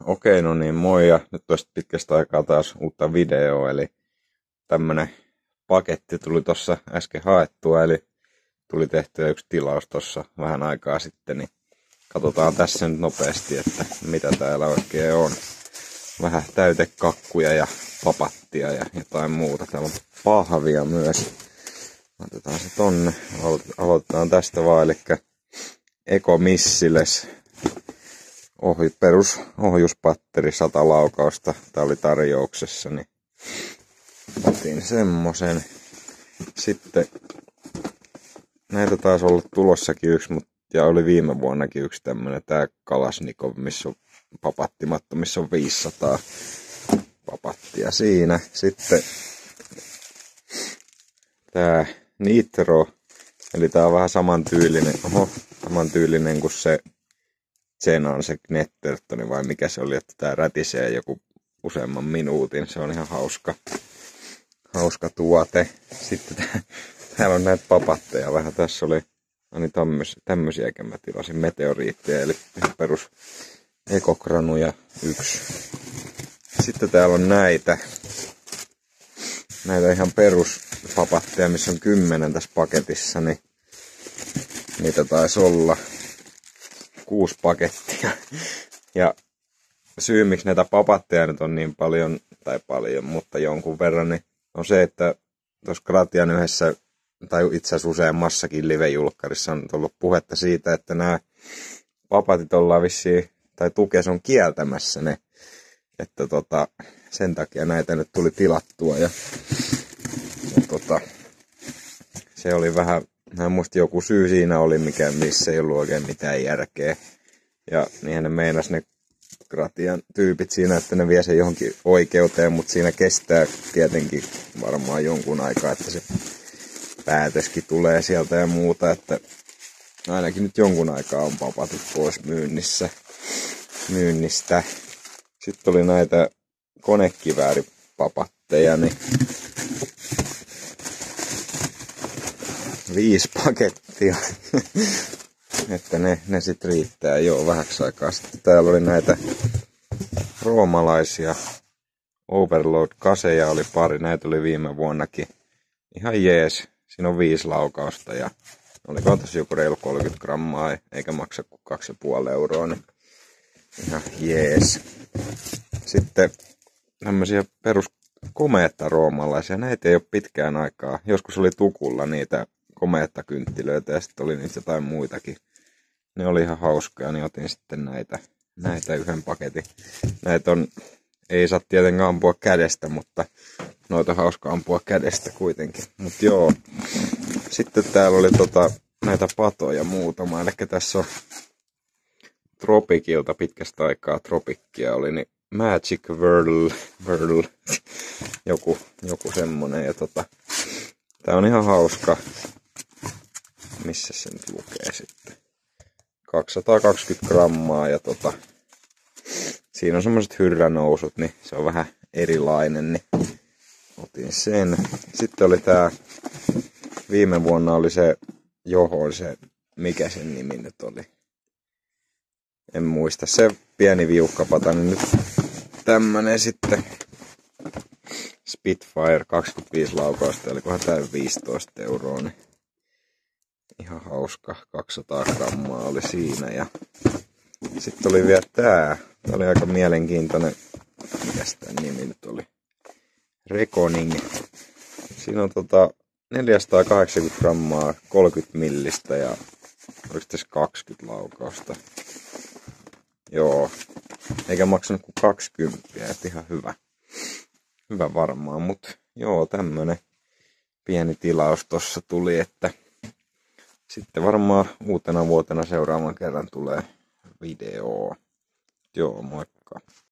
Okei, no niin, moi ja nyt tuosta pitkästä aikaa taas uutta videoa, eli tämmönen paketti tuli tuossa äsken haettua, eli tuli tehtyä yksi tilaus tuossa vähän aikaa sitten, niin katsotaan tässä nyt nopeasti, että mitä täällä oikein on. Vähän täytekakkuja ja papattia ja jotain muuta, täällä on pahvia myös. Otetaan se tonne, aloitetaan tästä vaan, eli Eco Missiles. Perus ohjuspatteri 100 laukausta. Tää oli tarjouksessa, niin otin semmosen. Sitten näitä taisi olla tulossakin yksi, ja oli viime vuonnakin yksi tämmönen tää Kalashnikov, missä on papattimatto, missä on 500 papattia siinä. Sitten tää Nitro, eli tää on vähän samantyylinen kuin se Zenan se Knettertoni vai mikä se oli, että tää rätisee joku useamman minuutin. Se on ihan hauska tuote. Sitten täällä on näitä papatteja vähän. Tässä oli tämmösiäkin mä tilasin meteoriitteja, eli perus ekokranuja 1. Sitten täällä on näitä ihan peruspapatteja, missä on 10 tässä paketissa, niin niitä taisi olla 6 pakettia. Ja syy, miksi näitä papatteja nyt on niin paljon, mutta jonkun verran, niin on se, että tuossa Gratian yhdessä, tai itse asiassa useammassakin live-julkkarissa on ollut puhetta siitä, että nämä papatit ollaan vissiin, tai Tukes on kieltämässä ne. Että sen takia näitä nyt tuli tilattua. Ja se oli vähän, musta joku syy siinä oli, missä ei ollut oikein mitään järkeä. Ja niinhän ne meinas ne Gratian tyypit siinä, että ne vie sen johonkin oikeuteen, mutta siinä kestää tietenkin varmaan jonkun aikaa, että se päätöskin tulee sieltä ja muuta, että ainakin nyt jonkun aikaa on papatit pois myynnistä. Sitten oli näitä konekivääripapatteja, niin 5 pakettia. Että ne sit riittää jo vähäksi aikaa. Sitten täällä oli näitä roomalaisia Overload-kaseja oli pari. Näitä oli viime vuonnakin. Ihan jees. Siinä on 5 laukausta ja olikohan tässä joku reilu 30 grammaa, eikä maksa kuin 2,5 euroa. Niin ihan jees. Sitten tämmöisiä perus komeetta roomalaisia. Näitä ei ole pitkään aikaa. Joskus oli Tukulla niitä komeettakynttilöitä ja sitten oli niitä jotain muitakin. Ne oli ihan hauskoja, niin otin sitten näitä yhden paketin. Näitä ei saa tietenkään ampua kädestä, mutta noita on hauska ampua kädestä kuitenkin. Mutta joo, sitten täällä oli näitä patoja muutama. Eli tässä on Tropicilta pitkästä aikaa Tropickia oli, niin Magic Whirl, joku semmonen. Ja tää on ihan hauska. Missä se nyt lukee sitten? 220 grammaa ja siinä on semmoset hyrränousut, niin se on vähän erilainen, niin otin sen. Sitten oli tää, viime vuonna oli se mikä sen nimi nyt oli? En muista, se pieni viuhkapata, niin nyt tämmönen sitten Spitfire 25 laukausta, olikohan tää 15 euroa, niin ihan hauska, 200 grammaa oli siinä. Ja sitten oli vielä tää oli aika mielenkiintoinen, mikäs tää nimi nyt oli, Reconing. Siinä on 480 grammaa 30 millistä ja oliko tässä 20 laukausta. Joo, eikä maksanut kuin 20, että ihan hyvä varmaan, mutta joo, tämmönen pieni tilaus tossa tuli, että sitten varmaan uutena vuotena seuraavan kerran tulee video. Joo, moikka.